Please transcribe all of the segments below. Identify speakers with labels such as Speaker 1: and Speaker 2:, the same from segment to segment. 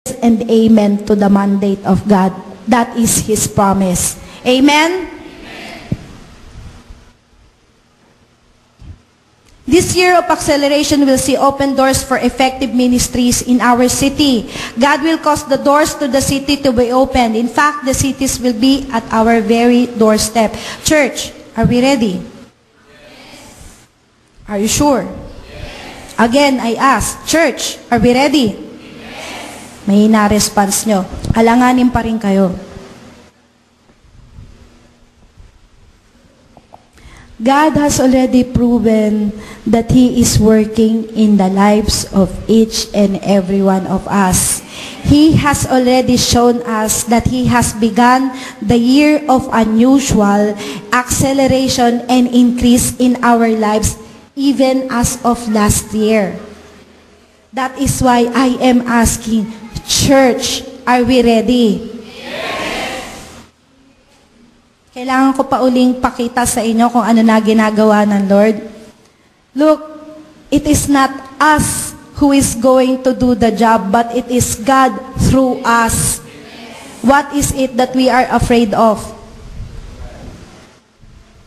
Speaker 1: and amen to the mandate of God. That is His promise. Amen? This year of acceleration will see open doors for effective ministries in our city. God will cause the doors to the city to be opened. In fact, the cities will be at our very doorstep. Church, are we ready?
Speaker 2: Yes.
Speaker 1: Are you sure?
Speaker 2: Yes.
Speaker 1: Again, I ask, church, are we ready?
Speaker 2: Yes.
Speaker 1: May na-response nyo. Alanganin pa rin kayo. God has already proven that He is working in the lives of each and every one of us. He has already shown us that He has begun the year of unusual acceleration and increase in our lives even as of last year. That is why I am asking, church, are we ready? Kailangan ko pa uling pakita sa inyo kung ano na ginagawa ng Lord. Look, it is not us who is going to do the job, but it is God through us. What is it that we are afraid of?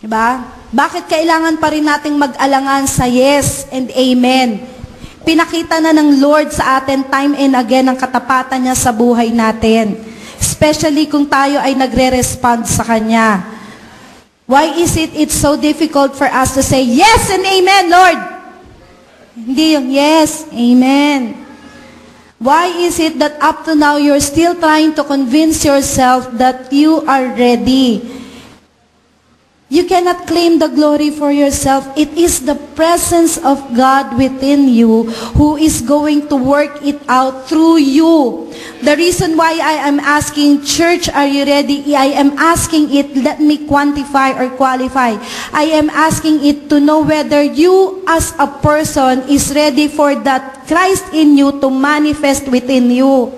Speaker 1: Diba? Bakit kailangan pa rin nating mag-alangan sa yes and amen? Pinakita na ng Lord sa atin time and again ang katapatan niya sa buhay natin. Especially kung tayo ay nagre-respond sa Kanya. Why is it's so difficult for us to say, yes and amen, Lord? Hindi yung yes, amen. Why is it that up to now you're still trying to convince yourself that you are ready? You cannot claim the glory for yourself. It is the presence of God within you who is going to work it out through you. The reason why I am asking, church, are you ready? I am asking it, let me quantify or qualify. I am asking it to know whether you as a person is ready for that Christ in you to manifest within you.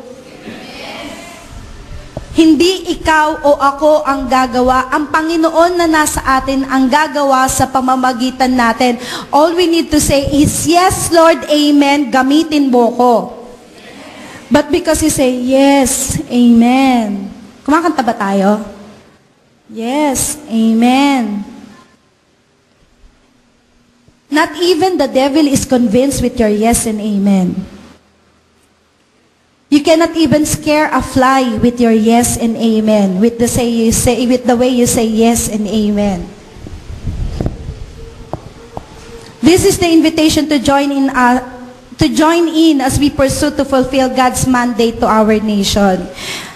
Speaker 1: Hindi ikaw o ako ang gagawa. Ang Panginoon na nasa atin ang gagawa sa pamamagitan natin. All we need to say is, yes, Lord, amen, gamitin mo ko. But because you say, yes, amen. Kumakanta ba tayo? Yes, amen. Not even the devil is convinced with your yes and amen. You cannot even scare a fly with your yes and amen, with the way you say yes and amen. This is the invitation to join in as we pursue to fulfill God's mandate to our nation.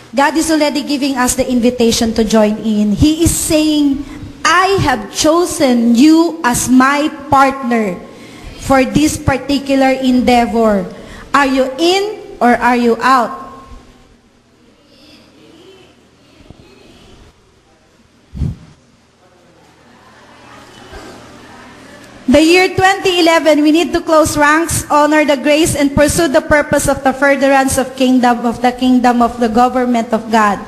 Speaker 1: God is already giving us the invitation to join in. He is saying, I have chosen you as my partner for this particular endeavor. Are you in? Or are you out? The year 2011, we need to close ranks, honor the grace, and pursue the purpose of the furtherance of the kingdom of the government of God.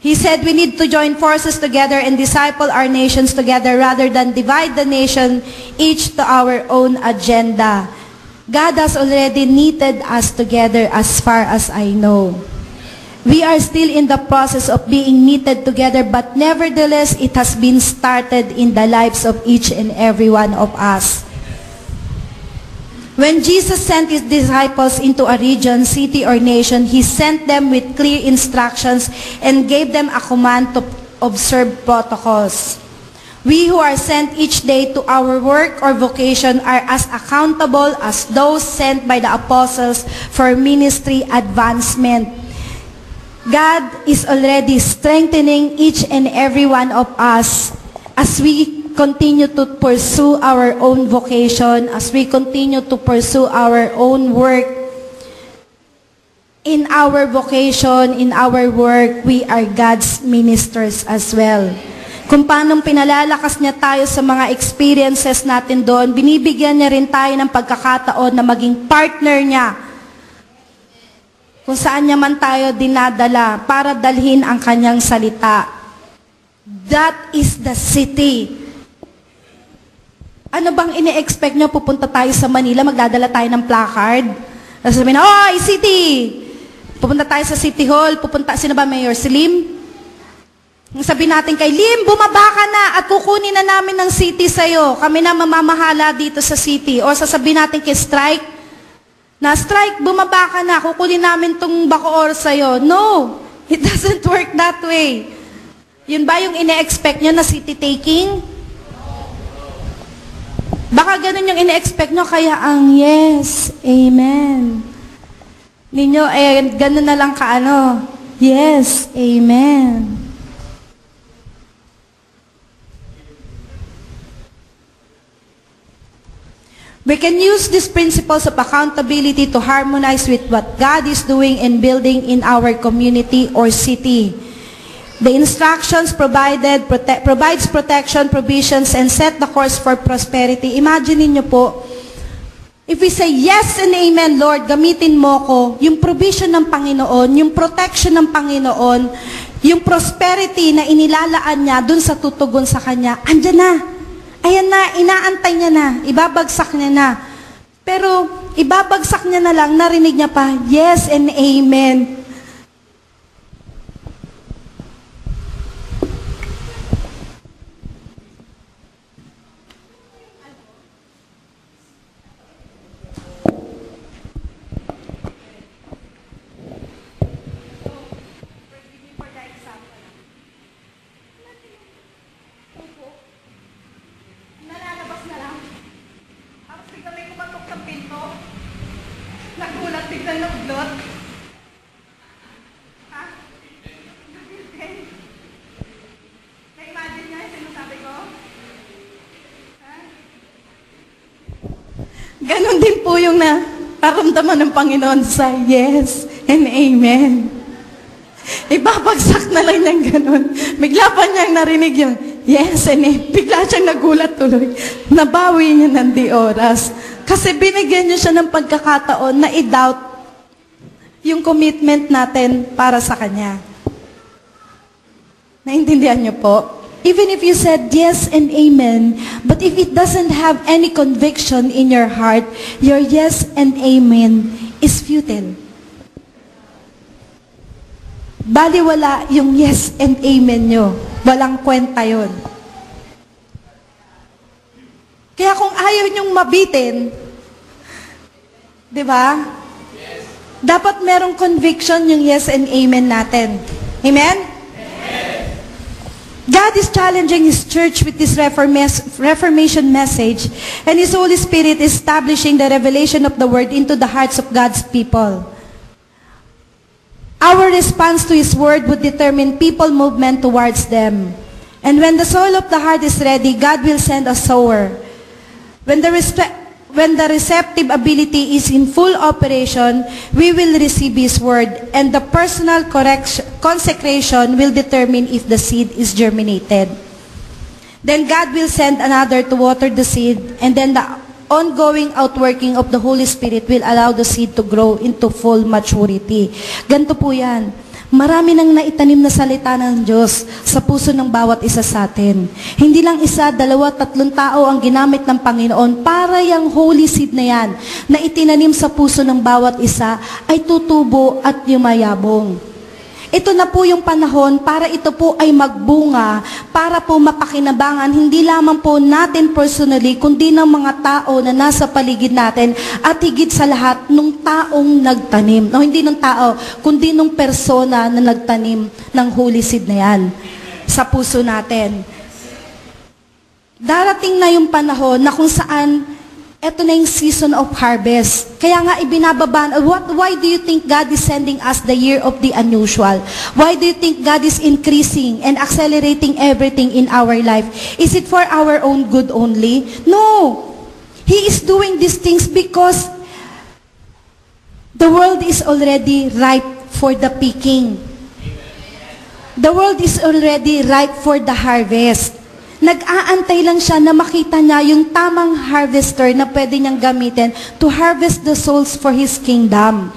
Speaker 1: He said we need to join forces together and disciple our nations together rather than divide the nation each to our own agenda. God has already knitted us together as far as I know. We are still in the process of being knitted together, but nevertheless, it has been started in the lives of each and every one of us. When Jesus sent His disciples into a region, city, or nation, He sent them with clear instructions and gave them a command to observe protocols. We who are sent each day to our work or vocation are as accountable as those sent by the apostles for ministry advancement. God is already strengthening each and every one of us as we continue to pursue our own vocation, as we continue to pursue our own work. In our vocation, in our work, we are God's ministers as well. Kung paano pinalalakas niya tayo sa mga experiences natin doon, binibigyan niya rin tayo ng pagkakataon na maging partner niya. Kung saan niya man tayo dinadala para dalhin ang kanyang salita. That is the city. Ano bang ini-expect niyo? Pupunta tayo sa Manila, magdadala tayo ng placard? Sasabihin na, "Oy, city! Pupunta tayo sa City Hall. Sino ba, Mayor? Si Lim? Sabihin natin kay Lim, bumaba ka na at kukunin na namin ng city sa'yo. Kami na mamamahala dito sa city." O sasabihin natin kay Strike, na Strike, bumaba ka na, kukunin namin tong Bacoor sa'yo. No, it doesn't work that way. Yun ba yung ine-expect nyo na city taking? Baka ganun yung ine-expect nyo, kaya ang yes, amen. Ninyo, ganun na lang yes, amen. We can use these principles of accountability to harmonize with what God is doing and building in our community or city. The instructions provides protection, provisions, and set the course for prosperity. Imagine niyo po, if we say, "Yes and amen, Lord, gamitin mo ko," yung provision ng Panginoon, yung protection ng Panginoon, yung prosperity na inilalaan niya dun sa tutugon sa Kanya, andyan na. Ayan na, inaantay niya na, ibabagsak niya na. Pero, ibabagsak niya na lang, narinig niya pa, yes and amen. Nagulat, biglang nauglot. Ha? Na-imagine niya yung sinasabi ko? Ha? Ganon din po yung nararamdaman ng Panginoon sa yes and amen. Ibabagsak na lang niyang ganon. Bigla pa niyang narinig yung yes and amen. Bigla siyang nagulat tuloy. Nabawi niya ng di oras. Kasi binigyan niyo siya ng pagkakataon na i-doubt yung commitment natin para sa Kanya. Naintindihan niyo po? Even if you said yes and amen, but if it doesn't have any conviction in your heart, your yes and amen is futile. Baliwala yung yes and amen niyo. Walang kwenta yun. Kaya kung ayaw niyong mabitin, di ba? Yes. Dapat merong conviction yung yes and amen natin. Amen? Yes. God is challenging His church with this Reformation message, and His Holy Spirit is establishing the revelation of the Word into the hearts of God's people. Our response to His Word would determine people movement towards them. And when the soil of the heart is ready, God will send a sower. When the receptive ability is in full operation, we will receive His Word, and the personal consecration will determine if the seed is germinated. Then God will send another to water the seed, and then the ongoing outworking of the Holy Spirit will allow the seed to grow into full maturity. Ganito po yan. Marami nang naitanim na salita ng Diyos sa puso ng bawat isa sa atin. Hindi lang isa, dalawa, tatlong tao ang ginamit ng Panginoon para yung holy seed na yan, na itinanim sa puso ng bawat isa, ay tutubo at yumayabong. Ito na po yung panahon para ito po ay magbunga, para po mapakinabangan, hindi lamang po natin personally, kundi ng mga tao na nasa paligid natin, at higit sa lahat, nung taong nagtanim. No, hindi nung tao, kundi nung persona na nagtanim ng holy seed na yan sa puso natin. Darating na yung panahon na kung saan ito na yung season of harvest. Kaya nga ibinababa, why do you think God is sending us the year of the unusual? Why do you think God is increasing and accelerating everything in our life? Is it for our own good only? No. He is doing these things because the world is already ripe for the picking. The world is already ripe for the harvest. Nag-aantay lang siya na makita niya yung tamang harvester na pwede niyang gamitin to harvest the souls for His kingdom.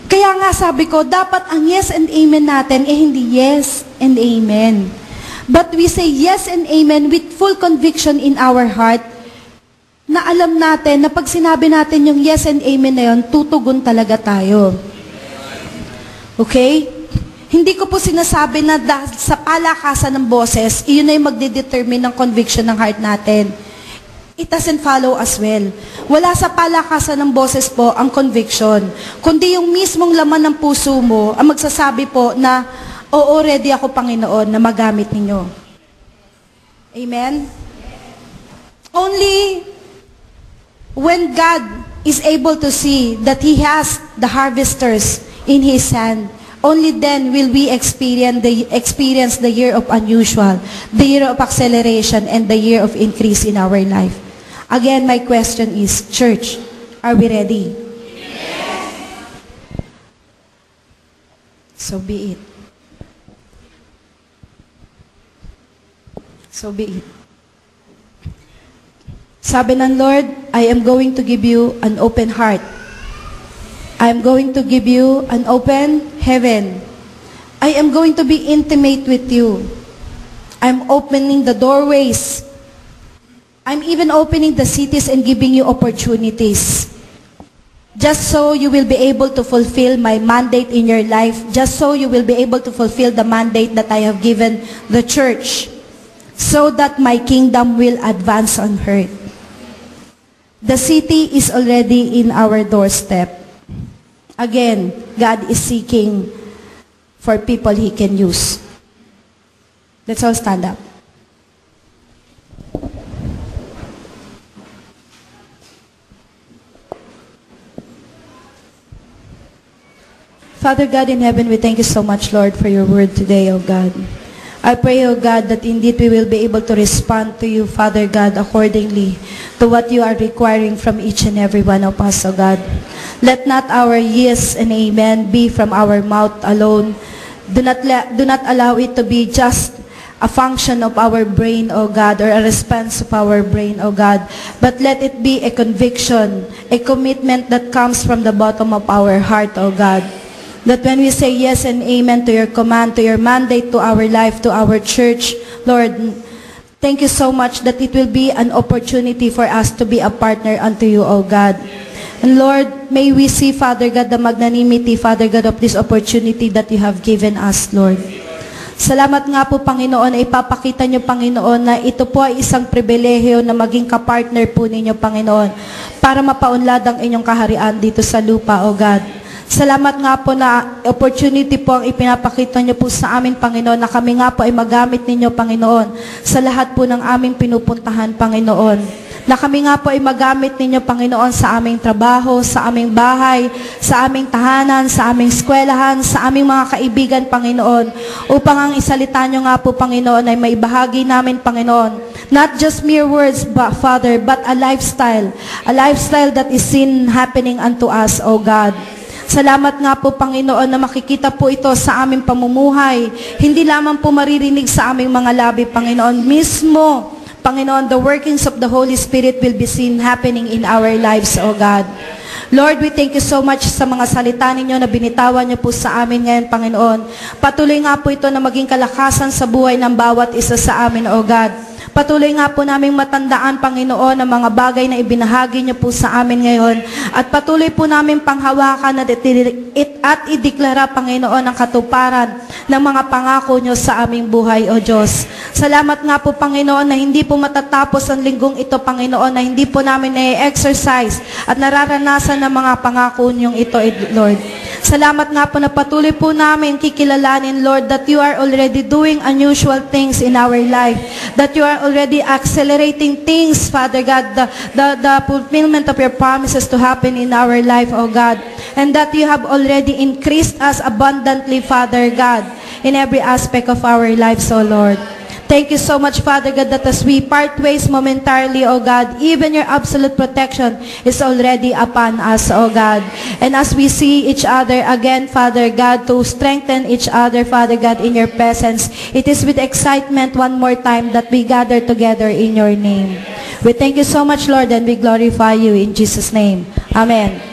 Speaker 1: Kaya nga sabi ko, dapat ang yes and amen natin hindi yes and amen. But we say yes and amen with full conviction in our heart na alam natin na pag sinabi natin yung yes and amen na yun, tutugon talaga tayo. Okay? Hindi ko po sinasabi na sa palakasan ng boses, iyon na yung magdedetermine ng conviction ng heart natin. It doesn't follow as well. Wala sa palakasan ng boses po ang conviction. Kundi yung mismong laman ng puso mo ang magsasabi po na, oo, ready ako, Panginoon, na magamit ninyo. Amen? Only when God is able to see that He has the harvesters in His hand, only then will we experience the year of unusual, the year of acceleration, and the year of increase in our life. Again, my question is, church, are we ready?
Speaker 2: Yes.
Speaker 1: So be it. So be it. Sabi ng Lord, I am going to give you an open heart. I am going to give you an open heaven. I am going to be intimate with you. I'm opening the doorways. I'm even opening the cities and giving you opportunities. Just so you will be able to fulfill my mandate in your life. Just so you will be able to fulfill the mandate that I have given the church. So that my kingdom will advance on earth. The city is already in our doorstep. Again, God is seeking for people He can use. Let's all stand up. Father God in heaven, we thank you so much, Lord, for your word today, O God. I pray, O God, that indeed we will be able to respond to you, Father God, accordingly to what you are requiring from each and every one of us, O God. Let not our yes and amen be from our mouth alone. Do not allow it to be just a function of our brain, O God, or a response of our brain, O God. But let it be a conviction, a commitment that comes from the bottom of our heart, O God. That when we say yes and amen to your command, to your mandate, to our life, to our church, Lord, thank you so much that it will be an opportunity for us to be a partner unto you, O God. And Lord, may we see, Father God, the magnanimity, Father God, of this opportunity that you have given us, Lord. Salamat nga po, Panginoon, ay ipapakita niyo, Panginoon, na ito po ay isang pribilehiyo na maging kapartner po ninyo, Panginoon, para mapaunlad ang inyong kaharian dito sa lupa, O God. Salamat nga po na opportunity po ang ipinapakita niyo po sa amin, Panginoon, na kami nga po ay magamit ninyo, Panginoon, sa lahat po ng aming pinupuntahan, Panginoon. Na kami nga po ay magamit ninyo, Panginoon, sa aming trabaho, sa aming bahay, sa aming tahanan, sa aming eskwelahan, sa aming mga kaibigan, Panginoon, upang ang isalita niyo nga po, Panginoon, ay maibahagi namin, Panginoon. Not just mere words, but, Father, but a lifestyle that is seen happening unto us, O God. Salamat nga po, Panginoon, na makikita po ito sa aming pamumuhay. Hindi lamang po maririnig sa aming mga labi, Panginoon. Mismo, Panginoon, the workings of the Holy Spirit will be seen happening in our lives, O God. Lord, we thank you so much sa mga salita ninyo na binitawan niyo po sa amin ngayon, Panginoon. Patuloy nga po ito na maging kalakasan sa buhay ng bawat isa sa amin, O God. Patuloy nga po naming matandaan, Panginoon, ang mga bagay na ibinahagi niyo po sa amin ngayon. At patuloy po namin panghawakan at ideklara, Panginoon, ang katuparan ng mga pangako niyo sa aming buhay, O Diyos. Salamat nga po, Panginoon, na hindi po matatapos ang linggong ito, Panginoon, na hindi po namin na-exercise at nararanasan ng mga pangako niyong ito, Lord. Salamat nga po na patuloy po namin kikilalanin, Lord, that you are already doing unusual things in our life. That you are already accelerating things, Father God, the fulfillment of your promises to happen in our life, O God. And that you have already increased us abundantly, Father God, in every aspect of our lives, O Lord. Thank you so much, Father God, that as we part ways momentarily, O God, even your absolute protection is already upon us, O God. And as we see each other again, Father God, to strengthen each other, Father God, in your presence, it is with excitement one more time that we gather together in your name. We thank you so much, Lord, and we glorify you in Jesus' name. Amen.